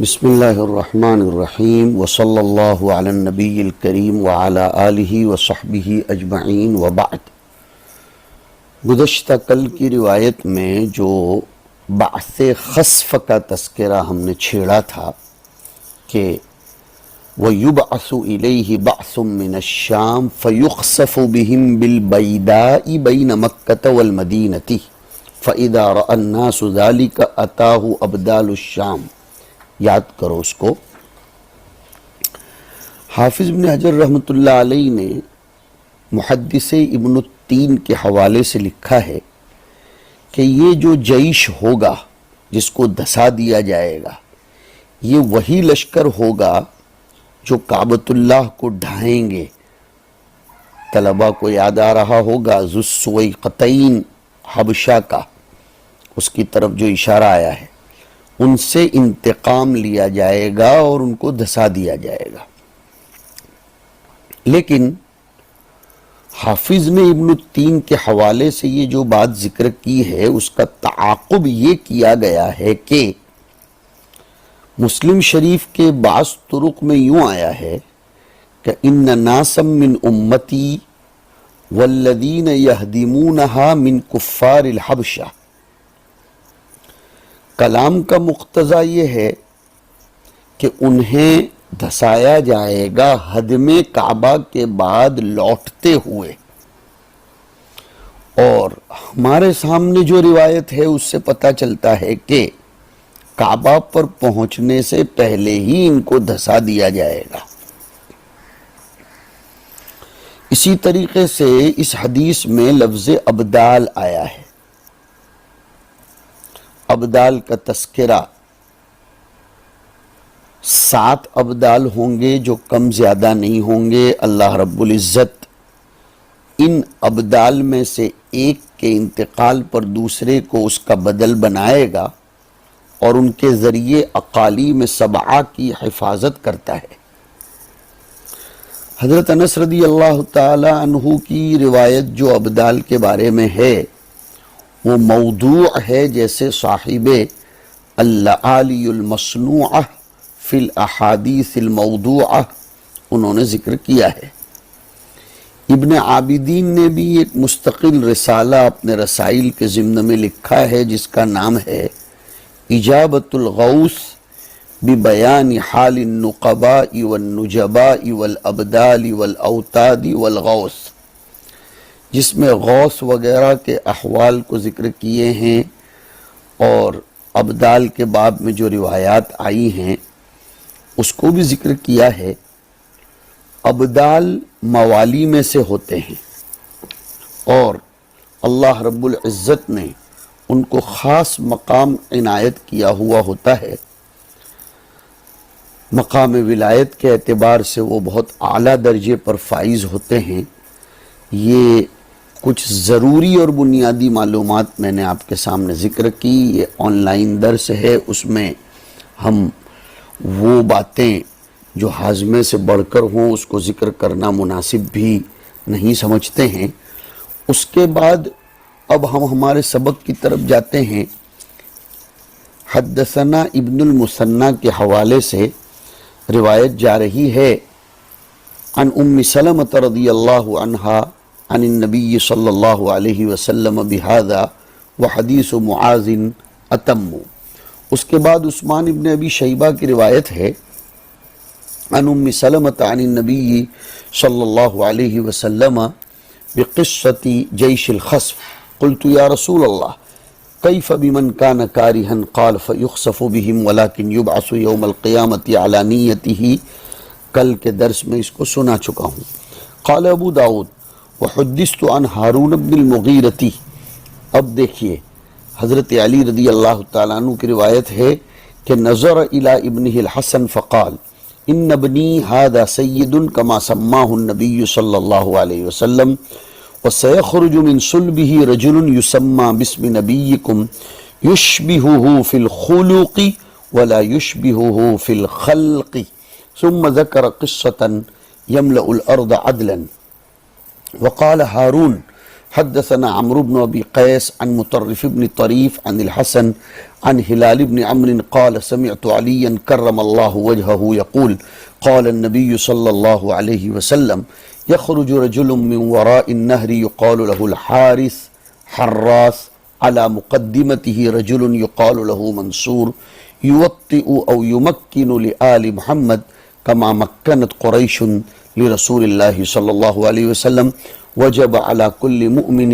بسم اللہ الرحمن الرحیم وصلی اللہ علی النبی الکریم وعلی آلہ وصحبہ اجمعین وبعد۔ گزشتہ کل کی روایت میں جو بعث خسف کا تذکرہ ہم نے چھیڑا تھا کہ وَيُبْعَثُ إِلَيْهِ بَعْثٌ مِّنَ الشَّامِ فَيُخْسَفُ بِهِمْ بِالْبَيْدَاءِ بَيْنَ مَكَّةَ وَالْمَدِينَةِ فَإِذَا رَأَى النَّاسُ ذَلِكَ أَتَاهُ أَبْدَالُ الشَّامِ۔ یاد کرو اس کو۔ حافظ ابن حجر رحمۃ اللہ علیہ نے محدث ابن التین کے حوالے سے لکھا ہے کہ یہ جو جیش ہوگا جس کو دھسا دیا جائے گا، یہ وہی لشکر ہوگا جو کعبۃ اللہ کو ڈھائیں گے۔ طلبہ کو یاد آ رہا ہوگا ذو السویقتین حبشہ کا، اس کی طرف جو اشارہ آیا ہے، ان سے انتقام لیا جائے گا اور ان کو دھسا دیا جائے گا۔ لیکن حافظ نے ابن التین کے حوالے سے یہ جو بات ذکر کی ہے، اس کا تعاقب یہ کیا گیا ہے کہ مسلم شریف کے بعض طرق میں یوں آیا ہے کہ ان ناسا من امتی والذین یہدمونہا من کفار الحبشہ۔ کلام کا مقتضا یہ ہے کہ انہیں دھسایا جائے گا ہدم کعبہ کے بعد لوٹتے ہوئے، اور ہمارے سامنے جو روایت ہے اس سے پتہ چلتا ہے کہ کعبہ پر پہنچنے سے پہلے ہی ان کو دھسا دیا جائے گا۔ اسی طریقے سے اس حدیث میں لفظ ابدال آیا ہے۔ ابدال کا تذکرہ 7 ابدال ہوں گے جو کم زیادہ نہیں ہوں گے۔ اللہ رب العزت ان ابدال میں سے ایک کے انتقال پر دوسرے کو اس کا بدل بنائے گا اور ان کے ذریعے اقالیم 7 کی حفاظت کرتا ہے۔ حضرت انس رضی اللہ تعالی عنہ کی روایت جو ابدال کے بارے میں ہے وہ موضوع ہے، جیسے صاحب اللآلی المصنوعہ فی الاحادیث الموضوعہ انہوں نے ذکر کیا ہے۔ ابن عابدین نے بھی ایک مستقل رسالہ اپنے رسائل کے ضمن میں لکھا ہے جس کا نام ہے اجابۃ الغوث ببیان حال النقباء والنجباء والابدال والاوتاد والغوث، جس میں غوث وغیرہ کے احوال کو ذکر کیے ہیں اور ابدال کے باب میں جو روایات آئی ہیں اس کو بھی ذکر کیا ہے۔ ابدال موالی میں سے ہوتے ہیں اور اللہ رب العزت نے ان کو خاص مقام عنایت کیا ہوا ہوتا ہے۔ مقام ولایت کے اعتبار سے وہ بہت اعلیٰ درجے پر فائز ہوتے ہیں۔ یہ کچھ ضروری اور بنیادی معلومات میں نے آپ کے سامنے ذکر کی۔ یہ آن لائن درس ہے، اس میں ہم وہ باتیں جو ہاضمے سے بڑھ کر ہوں اس کو ذکر کرنا مناسب بھی نہیں سمجھتے ہیں۔ اس کے بعد اب ہم ہمارے سبق کی طرف جاتے ہیں۔ حدثنا ابن المثنی کے حوالے سے روایت جا رہی ہے عن ام سلمۃ رضی اللہ عنہا عن النبی صلی اللہ علیہ وسلم بہذا وحدیث معاذ اتم۔ اس کے بعد عثمان ابن ابی شیبہ کی روایت ہے عن ام سلمۃ عن النبی صلی اللہ علیہ وسلم بقصۃ جیش الخسف قلت یا رسول اللہ کیف بمن کان کارہا قال فیخسف بہم ولکن یبعث یوم القیامۃ علی نیتہ۔ کل کے درس میں اس کو سنا چکا ہوں۔ قال ابو داود وحدثت عن ہارون بن المغیرۃ۔ اب دیکھیے حضرت علی رضی اللہ تعالیٰ عنہ کی روایت ہے کہ نظر الی ابنہ الحسن فقال ان ابنی ھذا سید کما سماہ النبی صلی اللہ علیہ وسلم وسيخرج من صلبه رجل يسمى باسم نبيكم يشبهه في الخلق ولا يشبهه في الخلق، ثم ذكر قصة يملأ الأرض عدلا وقال هارون حدثنا عمرو بن ابي قيس عن مطرف بن طريف عن الحسن عن هلال بن عمرو قال سمعت عليا كرم الله وجهه يقول قال النبي صلى الله عليه وسلم يخرج رجل من وراء النهر يقال له الحارث حراث على مقدمته رجل يقال له منصور يوطئ أو يمكن لآل محمد كما مكنت قريش لرسول الله صلى الله عليه وسلم وجب على كل مؤمن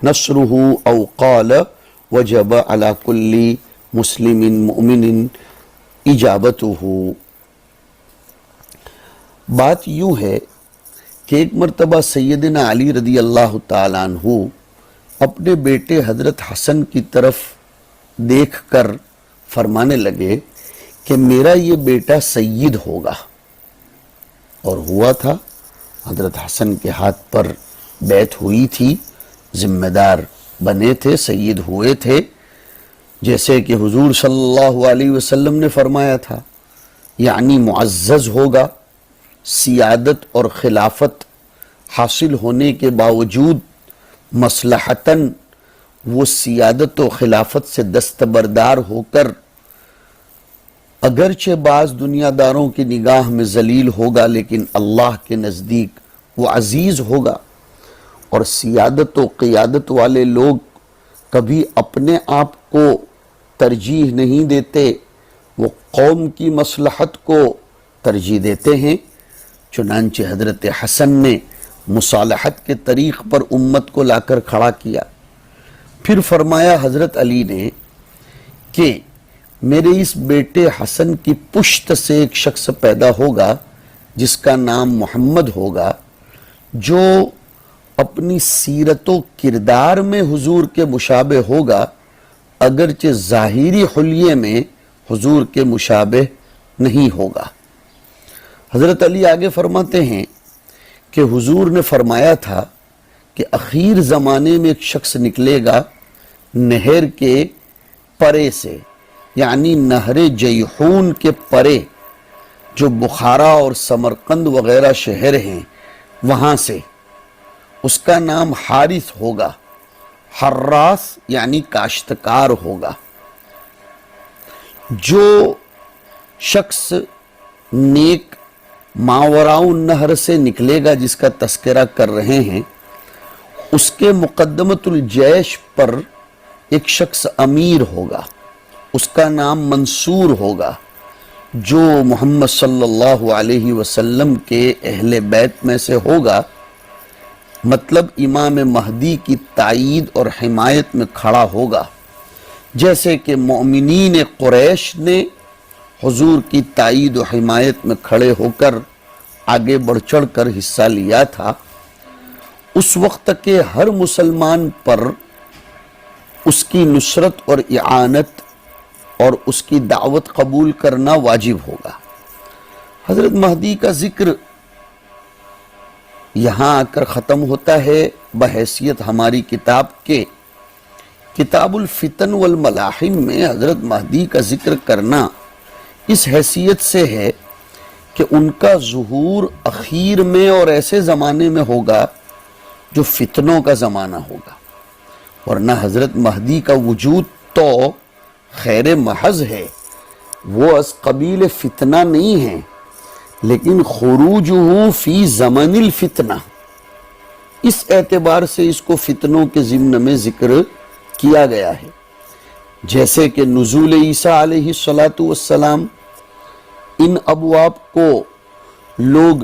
نصره أو قال وجب على كل مسلم مؤمن إجابته. بات یوں ہے کہ ایک مرتبہ سیدنا علی رضی اللہ تعالیٰ عنہ اپنے بیٹے حضرت حسن کی طرف دیکھ کر فرمانے لگے کہ میرا یہ بیٹا سید ہوگا. اور ہوا تھا، حضرت حسن کے ہاتھ پر بیعت ہوئی تھی، ذمہ دار بنے تھے، سید ہوئے تھے، جیسے کہ حضور صلی اللہ علیہ وسلم نے فرمایا تھا، یعنی معزز ہوگا. سیادت اور خلافت حاصل ہونے کے باوجود مصلحتاً وہ سیادت و خلافت سے دستبردار ہو کر اگرچہ بعض دنیا داروں کی نگاہ میں ذلیل ہوگا لیکن اللہ کے نزدیک وہ عزیز ہوگا. اور سیادت و قیادت والے لوگ کبھی اپنے آپ کو ترجیح نہیں دیتے، وہ قوم کی مصلحت کو ترجیح دیتے ہیں. چنانچہ حضرت حسن نے مصالحت کے طریق پر امت کو لا کر کھڑا کیا. پھر فرمایا حضرت علی نے کہ میرے اس بیٹے حسن کی پشت سے ایک شخص پیدا ہوگا جس کا نام محمد ہوگا، جو اپنی سیرت و کردار میں حضور کے مشابہ ہوگا، اگرچہ ظاہری حلیے میں حضور کے مشابہ نہیں ہوگا. حضرت علی آگے فرماتے ہیں کہ حضور نے فرمایا تھا کہ اخیر زمانے میں ایک شخص نکلے گا نہر کے پرے سے، یعنی نہر جیحون کے پرے جو بخارا اور سمرقند وغیرہ شہر ہیں وہاں سے. اس کا نام حارث ہوگا، حراث یعنی کاشتکار ہوگا. جو شخص نیک ماوراء النہر سے نکلے گا جس کا تذکرہ کر رہے ہیں، اس کے مقدمۃ الجیش پر ایک شخص امیر ہوگا، اس کا نام منصور ہوگا، جو محمد صلی اللہ علیہ وسلم کے اہل بیت میں سے ہوگا، مطلب امام مہدی کی تائید اور حمایت میں کھڑا ہوگا، جیسے کہ مومنین قریش نے حضور کی تائید و حمایت میں کھڑے ہو کر آگے بڑھ چڑھ کر حصہ لیا تھا. اس وقت کے ہر مسلمان پر اس کی نصرت اور اعانت اور اس کی دعوت قبول کرنا واجب ہوگا. حضرت مہدی کا ذکر یہاں آ کر ختم ہوتا ہے بحیثیت ہماری کتاب کے. کتاب الفتن والملاحم میں حضرت مہدی کا ذکر کرنا اس حیثیت سے ہے کہ ان کا ظہور اخیر میں اور ایسے زمانے میں ہوگا جو فتنوں کا زمانہ ہوگا. ورنہ حضرت مہدی کا وجود تو خیر محض ہے، وہ از قبیل فتنہ نہیں ہے، لیکن خروجہ فی زمن الفتنہ، اس اعتبار سے اس کو فتنوں کے ضمن میں ذکر کیا گیا ہے. جیسے کہ نزول عیسیٰ علیہ السلام، ان ابواب کو لوگ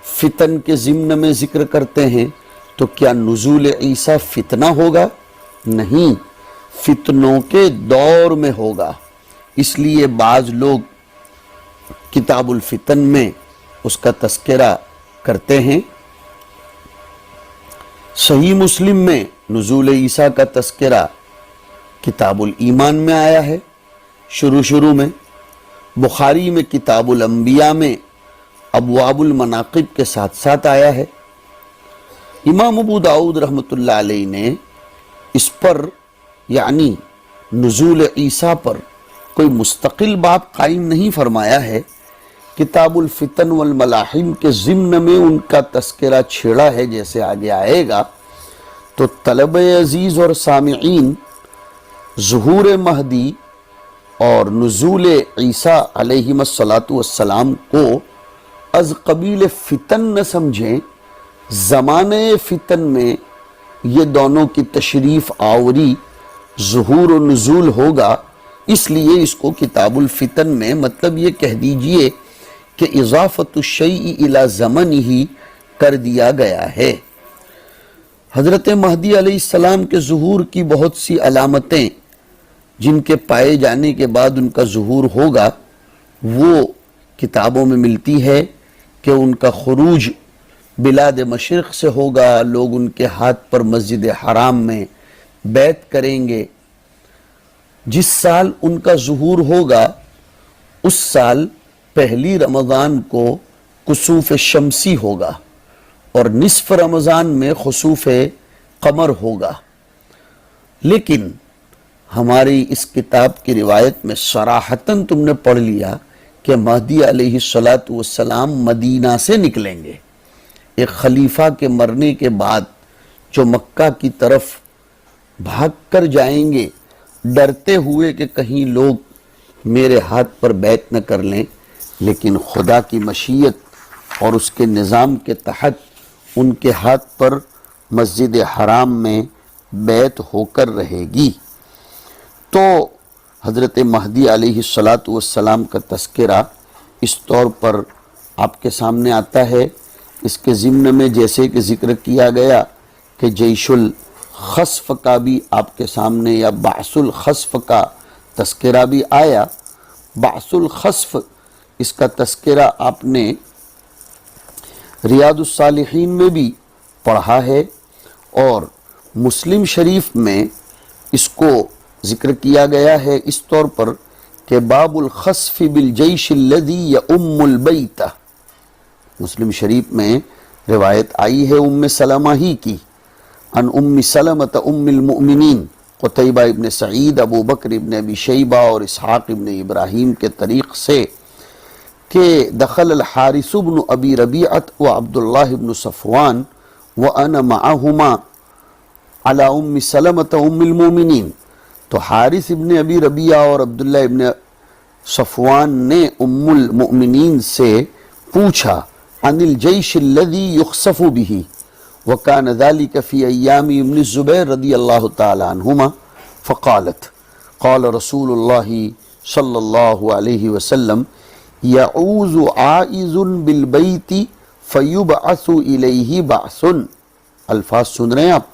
فتن کے ضمن میں ذکر کرتے ہیں، تو کیا نزول عیسیٰ فتنہ ہوگا؟ نہیں، فتنوں کے دور میں ہوگا. اس لیے بعض لوگ کتاب الفتن میں اس کا تذکرہ کرتے ہیں. صحیح مسلم میں نزول عیسیٰ کا تذکرہ کتاب الایمان میں آیا ہے شروع میں. بخاری میں کتاب الانبیاء میں ابواب المناقب کے ساتھ ساتھ آیا ہے. امام ابو داؤد رحمۃ اللہ علیہ نے اس پر یعنی نزول عیسیٰ پر کوئی مستقل باب قائم نہیں فرمایا ہے. کتاب الفتن والملاحم کے ضمن میں ان کا تذکرہ چھیڑا ہے، جیسے آگے آئے گا. تو طلب عزیز اور سامعین ظہور مہدی اور نزول عیسیٰ علیہ السلام کو از قبیل فتن نہ سمجھیں. زمانے فتن میں یہ دونوں کی تشریف آوری ظہور و نزول ہوگا، اس لیے اس کو کتاب الفتن میں، مطلب یہ کہہ دیجئے کہ اضافت الشیء الی زمنہ کر دیا گیا ہے. حضرت مہدی علیہ السلام کے ظہور کی بہت سی علامتیں جن کے پائے جانے کے بعد ان کا ظہور ہوگا وہ کتابوں میں ملتی ہے کہ ان کا خروج بلاد مشرق سے ہوگا، لوگ ان کے ہاتھ پر مسجد حرام میں بیعت کریں گے. جس سال ان کا ظہور ہوگا اس سال پہلی رمضان کو کسوف شمسی ہوگا اور نصف رمضان میں خسوف قمر ہوگا. لیکن ہماری اس کتاب کی روایت میں صراحتاً تم نے پڑھ لیا کہ مہدی علیہ السلام مدینہ سے نکلیں گے. ایک خلیفہ کے مرنے کے بعد جو مکہ کی طرف بھاگ کر جائیں گے ڈرتے ہوئے کہ کہیں لوگ میرے ہاتھ پر بیعت نہ کر لیں، لیکن خدا کی مشیت اور اس کے نظام کے تحت ان کے ہاتھ پر مسجد حرام میں بیعت ہو کر رہے گی. تو حضرت مہدی علیہ السلام کا تذکرہ اس طور پر آپ کے سامنے آتا ہے. اس کے ضمن میں جیسے کہ ذکر کیا گیا کہ جیش الخصف کا بھی آپ کے سامنے یا بعث الخصف کا تذکرہ بھی آیا. بعث الخصف اس کا تذکرہ آپ نے ریاض الصالحین میں بھی پڑھا ہے اور مسلم شریف میں اس کو ذکر کیا گیا ہے اس طور پر کہ باب الخصف بالجیش الذی یؤم البیت. مسلم شریف میں روایت آئی ہے ام سلمہ ہی کی، ان ام سلمہ ام المؤمنین، قتیبہ ابن سعید، ابو بکر ابن ابی شیبہ اور اسحاق ابن ابراہیم کے طریق سے کہ دخل الحارث بن ابی ربیعۃ و عبداللہ بن صفوان وانا معہما علی ام سلمہ ام المؤمنین. تو حارث ابن ابی ربیعہ اور عبداللہ ابن صفوان نے ام المؤمنین سے پوچھا عن الجیش الذی یخسف به وکان ذلك فی ایام ابن الزبیر رضی اللہ تعالی عنہما فقالت قال رسول اللہ صلی اللہ علیہ وسلم یعوذ عائذ بالبیت فیبعث الیہ بعث. الفاظ سن رہے ہیں آپ؟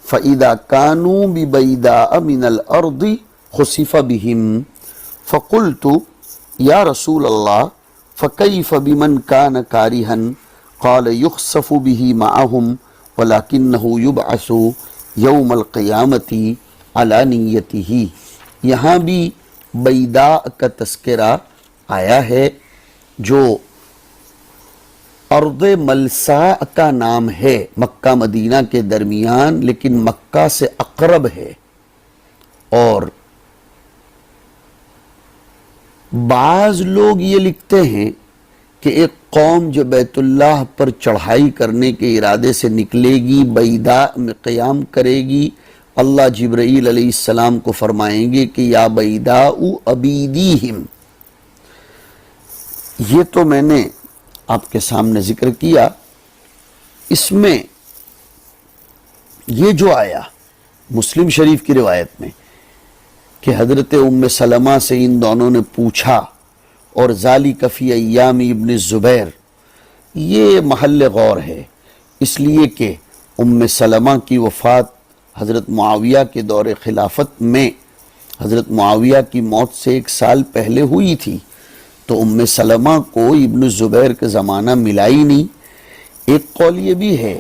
فَإِذَا كَانُوا بِبَيْدَاءَ مِنَ الْأَرْضِ خُسِفَ بِهِمْ فَقُلْتُ يَا رَسُولَ اللَّهِ فَكَيْفَ بِمَنْ كَانَ كَارِهًا قَالَ يُخْسَفُ بِهِ مَعَهُمْ وَلَكِنَّهُ يُبْعَثُ يَوْمَ الْقِيَامَةِ عَلَى نِيَّتِهِ. یہاں بھی بیداء کا تذکرہ آیا ہے جو ارض ملسا کا نام ہے، مکہ مدینہ کے درمیان لیکن مکہ سے اقرب ہے. اور بعض لوگ یہ لکھتے ہیں کہ ایک قوم جو بیت اللہ پر چڑھائی کرنے کے ارادے سے نکلے گی، بیداء میں قیام کرے گی، اللہ جبرائیل علیہ السلام کو فرمائیں گے کہ یا بیداء ابیدیہم. یہ تو میں نے آپ کے سامنے ذکر کیا. اس میں یہ جو آیا مسلم شریف کی روایت میں کہ حضرت ام سلمہ سے ان دونوں نے پوچھا اور ذالک فی ایام ابن الزبیر، یہ محل غور ہے اس لیے کہ ام سلمہ کی وفات حضرت معاویہ کے دور خلافت میں حضرت معاویہ کی موت سے 1 سال پہلے ہوئی تھی. تو ام سلمہ کو ابن الزبیر کا زمانہ ملا ہی نہیں. ایک قول یہ بھی ہے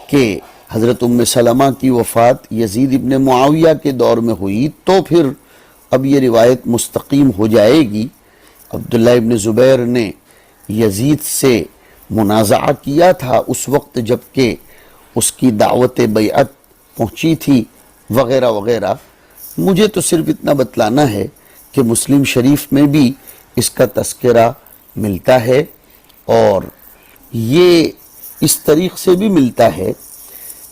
کہ حضرت ام سلمہ کی وفات یزید ابن معاویہ کے دور میں ہوئی تو پھر اب یہ روایت مستقیم ہو جائے گی. عبداللہ ابن زبیر نے یزید سے منازعہ کیا تھا اس وقت جبکہ اس کی دعوت بیعت پہنچی تھی وغیرہ وغیرہ. مجھے تو صرف اتنا بتلانا ہے کہ مسلم شریف میں بھی اس کا تذکرہ ملتا ہے اور یہ اس طریق سے بھی ملتا ہے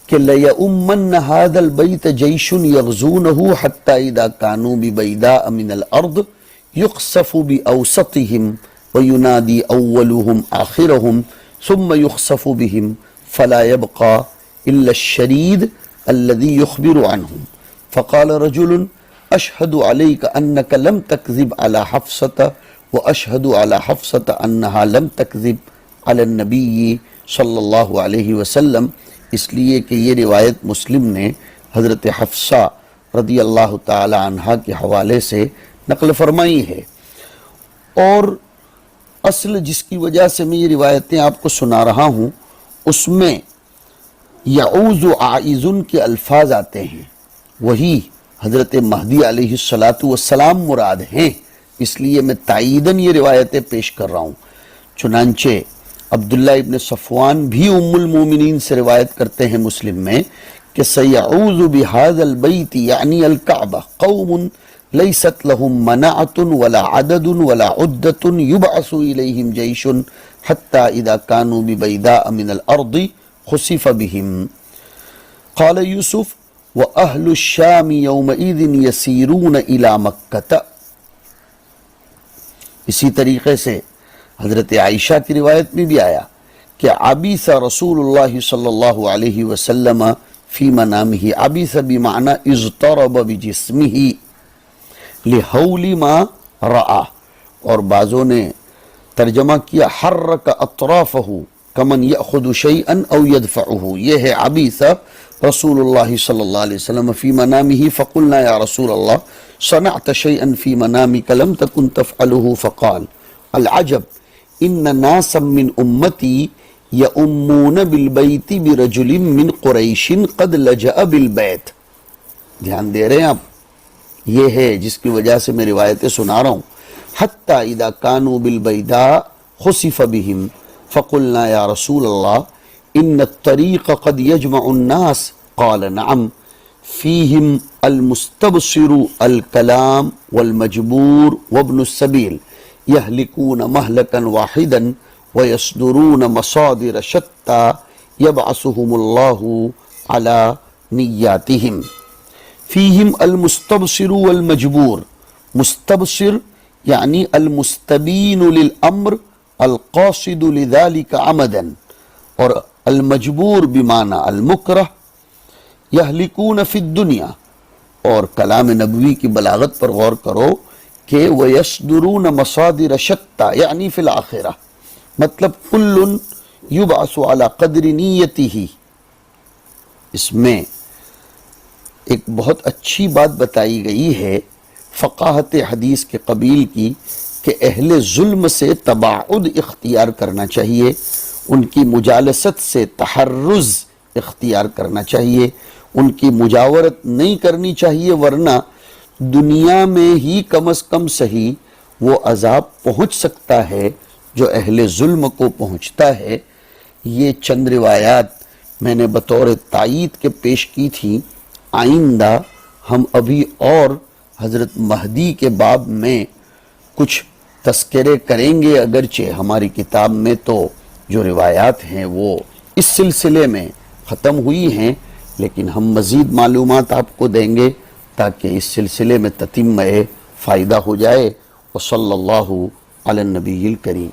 کہ لَيَؤُمَّنَّ هَذَا الْبَيْتَ جَيْشٌ يَغْزُونَهُ حَتَّى إِذَا كَانُوا بِبَيْدَاءَ مِنَ الْأَرْضِ يُخْسَفُ بِأَوْسَطِهِمْ وَيُنَادِي أَوَّلُهُمْ آخِرَهُمْ ثُمَّ يُخْسَفُ بِهِمْ فَلَا يَبْقَى إِلَّا الشَّرِيدُ الَّذِي يُخْبِرُ عَنْهُمْ فَقَالَ رَجُلٌ أَشْهَدُ عَلَيْكَ أَنَّكَ لَمْ تَكْذِبْ عَلَى حَفْصَةَ وَأَشْهَدُ عَلَى حَفْصَةَ أَنَّهَا لَمْ تَكْذِبْ عَلَى النَّبِيِّ صلی اللہ علیہ وسلم، اس لیے کہ یہ روایت مسلم نے حضرت حفصہ رضی اللہ تعالی عنہا کے حوالے سے نقل فرمائی ہے۔ اور اصل جس کی وجہ سے میں یہ روایتیں آپ کو سنا رہا ہوں، اس میں یعوذ عائذ کے الفاظ آتے ہیں، وہی حضرت مہدی علیہ السلام مراد ہیں، اس لیے میں تائیداً یہ روایتیں پیش کر رہا ہوں۔ چنانچہ عبداللہ ابن صفوان بھی ام المومنین سے روایت کرتے ہیں مسلم میں کہ سیعوذ بهذا البیت یعنی الکعبہ قوم لیست لهم منعۃ ولا عدد ولا عدۃ یبعث الیہم جیش حتی اذا كانوا ببیداء من الارض خسف بهم۔ قال یوسف واہل الشام یومئذ یسیرون الی مکہ۔ اسی طریقے سے حضرت عائشہ کی روایت میں بھی آیا کہ عبیث رسول اللہ صلی اللہ علیہ وسلم فی منامہ، عبیث بمعنی اضطرب بجسمہ لحول ما رآ، اور بعضوں نے ترجمہ کیا حرک اطرافہ کمن یأخذ شیئا او یدفعہ، یہ ہے عبیث رسول اللہ صلی اللہ علیہ وسلم فی منامہ فقلنا یا رسول اللہ صنعت شیئا فی منامک لم تکن تفعلہ فقال العجب ان ناسا من امتی یؤمون بالبیت برجل من قریش قد لجأ بالبیت۔ دھیان دے رہے ہیں آپ، یہ ہے جس کی وجہ سے میں روایتیں سنا رہا ہوں۔ حتی اذا کانوا بالبیداء خسف بهم فقلنا یا رسول اللہ ان الطریق قد یجمع الناس قال نعم فیہم المستبصر الکلام والمجبور وابن السبیل یہلکون مہلکا واحدا ویصدرون مصادر شتى یبعثهم اللہ علی نیاتہم۔ فیہم المستبصر والمجبور، مستبصر یعنی المستبین للامر القاصد لذلك عمدا، اور المجبور بمعنی المکرہ۔ یہلکون فی الدنیا، اور کلام نبوی کی بلاغت پر غور کرو کہ وَيَصْدُرُونَ مَصَادِرَ شَتَّى یعنی فی الآخرہ، مطلب کل یبعث علی قدر نیتہ۔ اس میں ایک بہت اچھی بات بتائی گئی ہے فقاہت حدیث کے قبیل کی کہ اہل ظلم سے تباعد اختیار کرنا چاہیے، ان کی مجالست سے تحرز اختیار کرنا چاہیے، ان کی مجاورت نہیں کرنی چاہیے، ورنہ دنیا میں ہی کم از کم صحیح وہ عذاب پہنچ سکتا ہے جو اہل ظلم کو پہنچتا ہے۔ یہ چند روایات میں نے بطور تائید کے پیش کی تھی۔ آئندہ ہم ابھی اور حضرت مہدی کے باب میں کچھ تذکرے کریں گے، اگرچہ ہماری کتاب میں تو جو روایات ہیں وہ اس سلسلے میں ختم ہوئی ہیں، لیکن ہم مزید معلومات آپ کو دیں گے تاکہ اس سلسلے میں تتمہ فائدہ ہو جائے۔ وصلی اللہ علی النبی الکریم۔